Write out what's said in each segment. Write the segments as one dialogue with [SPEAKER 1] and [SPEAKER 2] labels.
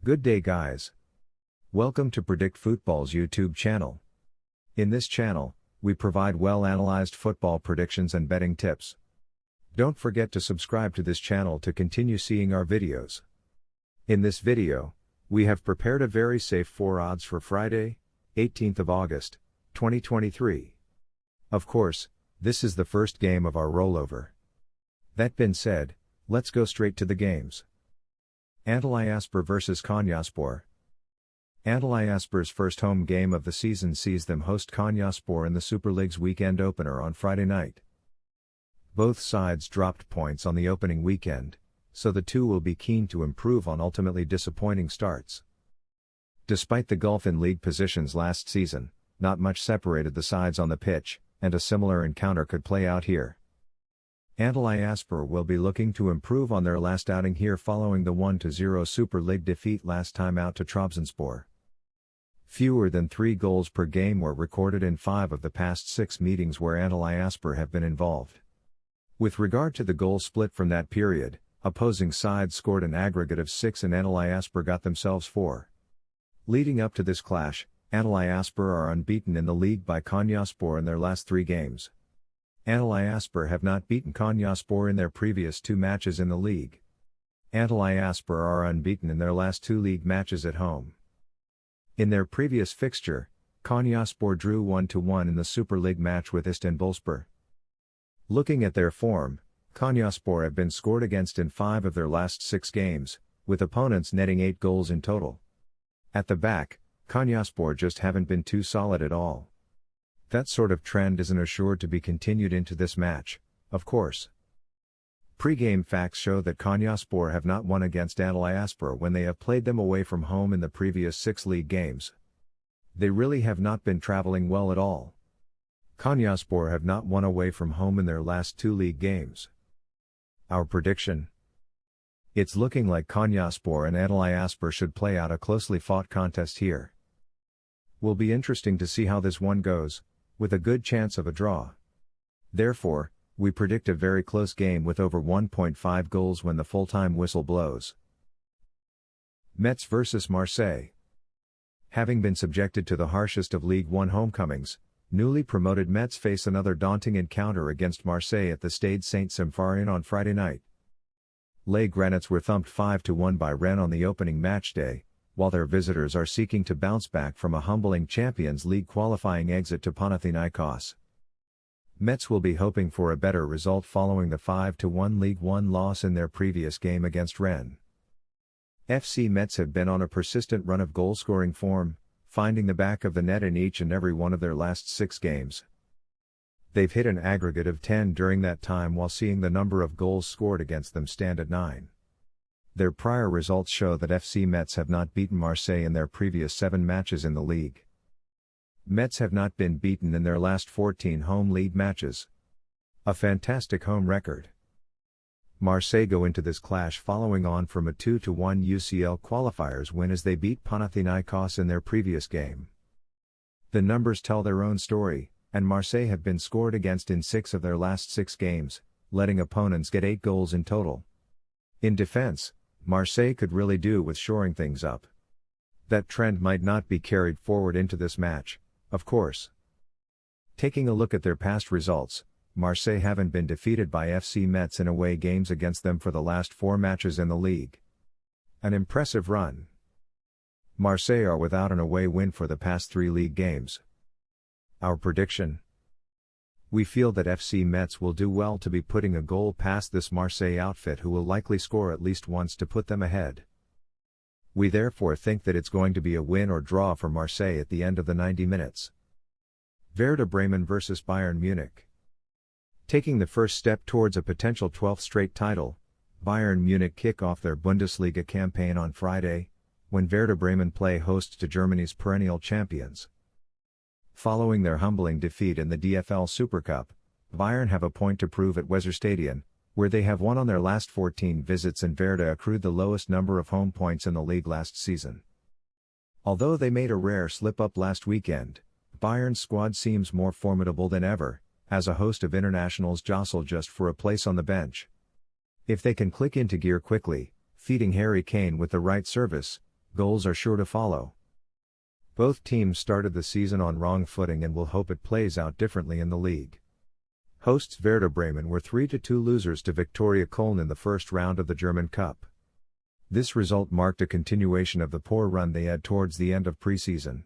[SPEAKER 1] Good day guys. Welcome to Predict Futbol's YouTube channel. In this channel, we provide well-analyzed football predictions and betting tips. Don't forget to subscribe to this channel to continue seeing our videos. In this video, we have prepared a very safe 4 odds for Friday, 18th of August, 2023. Of course, this is the first game of our rollover. That being said, let's go straight to the games. Alanyaspor vs Konyaspor. Alanyaspor's first home game of the season sees them host Konyaspor in the Super League's weekend opener on Friday night. Both sides dropped points on the opening weekend, so the two will be keen to improve on ultimately disappointing starts. Despite the gulf in league positions last season, not much separated the sides on the pitch, and a similar encounter could play out here. Alanyaspor will be looking to improve on their last outing here following the 1-0 Super League defeat last time out to Trabzonspor. Fewer than 3 goals per game were recorded in 5 of the past 6 meetings where Alanyaspor have been involved. With regard to the goal split from that period, opposing sides scored an aggregate of 6 and Alanyaspor got themselves 4. Leading up to this clash, Alanyaspor are unbeaten in the league by Konyaspor in their last 3 games. Alanyaspor have not beaten Konyaspor in their previous 2 matches in the league. Alanyaspor are unbeaten in their last 2 league matches at home. In their previous fixture, Konyaspor drew 1-1 in the Super League match with Istanbulspor. Looking at their form, Konyaspor have been scored against in 5 of their last 6 games, with opponents netting 8 goals in total. At the back, Konyaspor just haven't been too solid at all. That sort of trend isn't assured to be continued into this match, of course. Pre-game facts show that Konyaspor have not won against Alanyaspor when they have played them away from home in the previous 6 league games. They really have not been traveling well at all. Konyaspor have not won away from home in their last 2 league games. Our prediction? It's looking like Konyaspor and Alanyaspor should play out a closely fought contest here. Will be interesting to see how this one goes, with a good chance of a draw. Therefore, we predict a very close game with over 1.5 goals when the full-time whistle blows. Metz vs Marseille. Having been subjected to the harshest of Ligue 1 homecomings, newly promoted Metz face another daunting encounter against Marseille at the Stade Saint-Symphorien on Friday night. Les Granits were thumped 5-1 by Rennes on the opening match day, while their visitors are seeking to bounce back from a humbling Champions League qualifying exit to Panathinaikos. Metz will be hoping for a better result following the 5-1 Ligue 1 loss in their previous game against Rennes. FC Metz have been on a persistent run of goal-scoring form, finding the back of the net in each and every one of their last 6 games. They've hit an aggregate of 10 during that time while seeing the number of goals scored against them stand at 9. Their prior results show that FC Metz have not beaten Marseille in their previous 7 matches in the league. Metz have not been beaten in their last 14 home league matches. A fantastic home record. Marseille go into this clash following on from a 2-1 UCL qualifiers win as they beat Panathinaikos in their previous game. The numbers tell their own story, and Marseille have been scored against in 6 of their last 6 games, letting opponents get 8 goals in total. In defense, Marseille could really do with shoring things up. That trend might not be carried forward into this match, of course. Taking a look at their past results, Marseille haven't been defeated by FC Metz in away games against them for the last 4 matches in the league. An impressive run. Marseille are without an away win for the past 3 league games. Our prediction? We feel that FC Metz will do well to be putting a goal past this Marseille outfit, who will likely score at least once to put them ahead. We therefore think that it's going to be a win or draw for Marseille at the end of the 90 minutes. Werder Bremen vs Bayern Munich. Taking the first step towards a potential 12th straight title, Bayern Munich kick off their Bundesliga campaign on Friday, when Werder Bremen play host to Germany's perennial champions. Following their humbling defeat in the DFL Super Cup, Bayern have a point to prove at Weserstadion, where they have won on their last 14 visits, and Werder accrued the lowest number of home points in the league last season. Although they made a rare slip-up last weekend, Bayern's squad seems more formidable than ever, as a host of internationals jostle just for a place on the bench. If they can click into gear quickly, feeding Harry Kane with the right service, goals are sure to follow. Both teams started the season on wrong footing and will hope it plays out differently in the league. Hosts Werder Bremen were 3-2 losers to Viktoria Köln in the first round of the German Cup. This result marked a continuation of the poor run they had towards the end of preseason.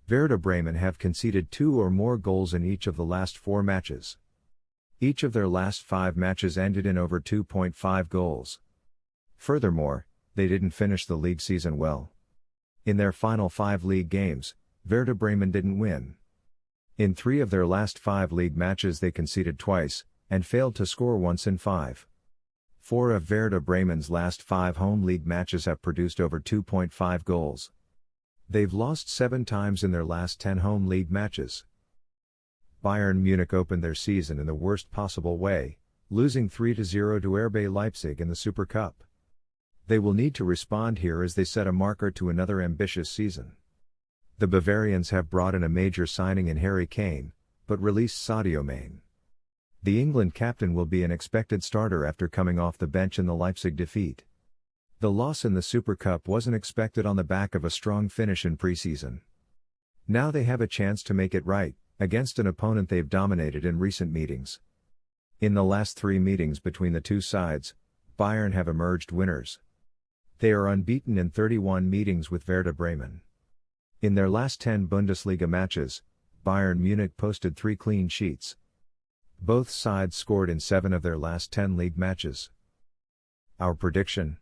[SPEAKER 1] Werder Bremen have conceded 2 or more goals in each of the last 4 matches. Each of their last 5 matches ended in over 2.5 goals. Furthermore, they didn't finish the league season well. In their final 5 league games, Werder Bremen didn't win. In 3 of their last 5 league matches they conceded twice, and failed to score once in 5. 4 of Werder Bremen's last 5 home league matches have produced over 2.5 goals. They've lost 7 times in their last 10 home league matches. Bayern Munich opened their season in the worst possible way, losing 3-0 to RB Leipzig in the Super Cup. They will need to respond here as they set a marker to another ambitious season. The Bavarians have brought in a major signing in Harry Kane, but released Sadio Mane. The England captain will be an expected starter after coming off the bench in the Leipzig defeat. The loss in the Super Cup wasn't expected on the back of a strong finish in preseason. Now they have a chance to make it right, against an opponent they've dominated in recent meetings. In the last 3 meetings between the two sides, Bayern have emerged winners. They are unbeaten in 31 meetings with Werder Bremen. In their last 10 Bundesliga matches, Bayern Munich posted 3 clean sheets. Both sides scored in 7 of their last 10 league matches. Our prediction?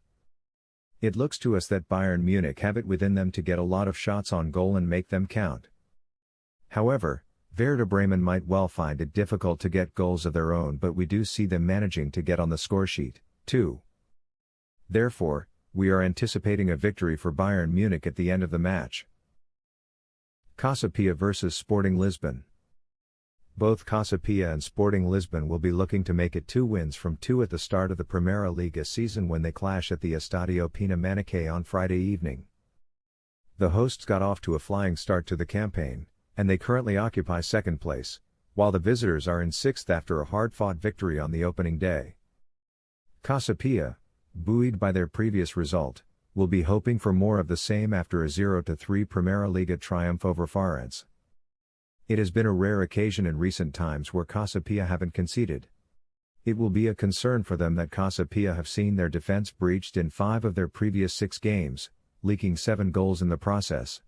[SPEAKER 1] It looks to us that Bayern Munich have it within them to get a lot of shots on goal and make them count. However, Werder Bremen might well find it difficult to get goals of their own, but we do see them managing to get on the scoresheet, too. Therefore, we are anticipating a victory for Bayern Munich at the end of the match. Casa Pia vs Sporting Lisbon. Both Casa Pia and Sporting Lisbon will be looking to make it 2 wins from 2 at the start of the Primeira Liga season when they clash at the Estadio Pina Manique on Friday evening. The hosts got off to a flying start to the campaign, and they currently occupy 2nd place, while the visitors are in 6th after a hard-fought victory on the opening day. Casa Pia, buoyed by their previous result, will be hoping for more of the same after a 0-3 Primeira Liga triumph over Farense. It has been a rare occasion in recent times where Casa Pia haven't conceded. It will be a concern for them that Casa Pia have seen their defense breached in 5 of their previous 6 games, leaking 7 goals in the process.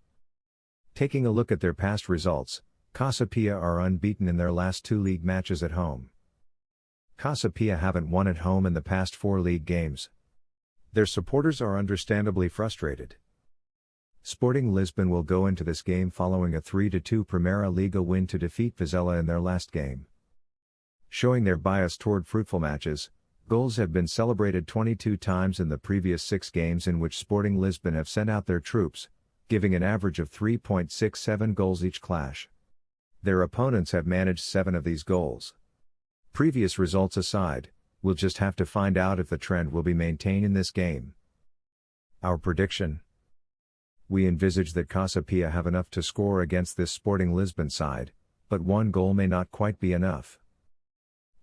[SPEAKER 1] Taking a look at their past results, Casa Pia are unbeaten in their last 2 league matches at home. Casa Pia haven't won at home in the past 4 league games. Their supporters are understandably frustrated. Sporting Lisbon will go into this game following a 3-2 Primeira Liga win to defeat Vizela in their last game. Showing their bias toward fruitful matches, goals have been celebrated 22 times in the previous 6 games in which Sporting Lisbon have sent out their troops, giving an average of 3.67 goals each clash. Their opponents have managed 7 of these goals. Previous results aside, we'll just have to find out if the trend will be maintained in this game. Our prediction? We envisage that Casa Pia have enough to score against this Sporting Lisbon side, but 1 goal may not quite be enough.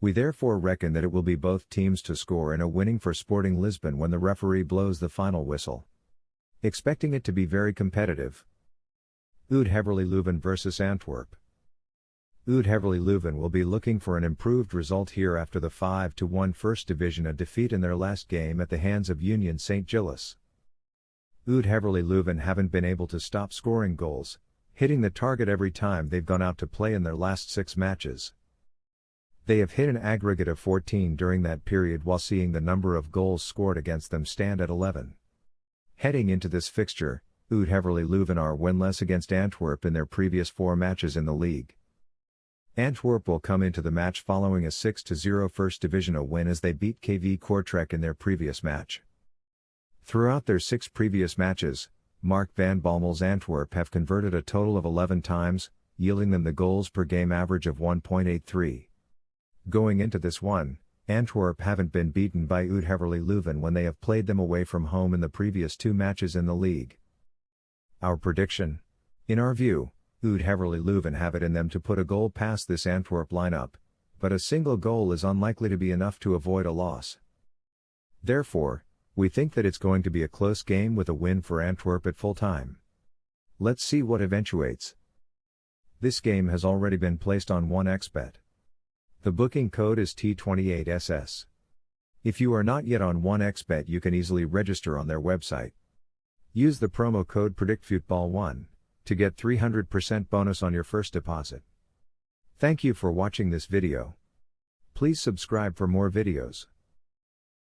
[SPEAKER 1] We therefore reckon that it will be both teams to score and a winning for Sporting Lisbon when the referee blows the final whistle. Expecting it to be very competitive. Oud Heverlee Leuven vs Antwerp. Oud Heverlee Leuven will be looking for an improved result here after the 5-1 First Division defeat in their last game at the hands of Union Saint-Gilles. Oud Heverlee Leuven haven't been able to stop scoring goals, hitting the target every time they've gone out to play in their last 6 matches. They have hit an aggregate of 14 during that period while seeing the number of goals scored against them stand at 11. Heading into this fixture, Oud Heverlee Leuven are winless against Antwerp in their previous 4 matches in the league. Antwerp will come into the match following a 6-0 First Division win as they beat KV Kortrijk in their previous match. Throughout their 6 previous matches, Mark van Bommel's Antwerp have converted a total of 11 times, yielding them the goals per game average of 1.83. Going into this one, Antwerp haven't been beaten by Oud Heverlee Leuven when they have played them away from home in the previous 2 matches in the league. Our prediction? In our view, Oud Heverlee Leuven have it in them to put a goal past this Antwerp lineup, but a single goal is unlikely to be enough to avoid a loss. Therefore, We think that it's going to be a close game with a win for Antwerp at full time. Let's see what eventuates. This game has already been placed on 1xBet. The booking code is T28SS. If you are not yet on 1xBet, you can easily register on their website. Use the promo code PredictFutbol1 to get 300% bonus on your first deposit. Thank you for watching this video. Please subscribe for more videos.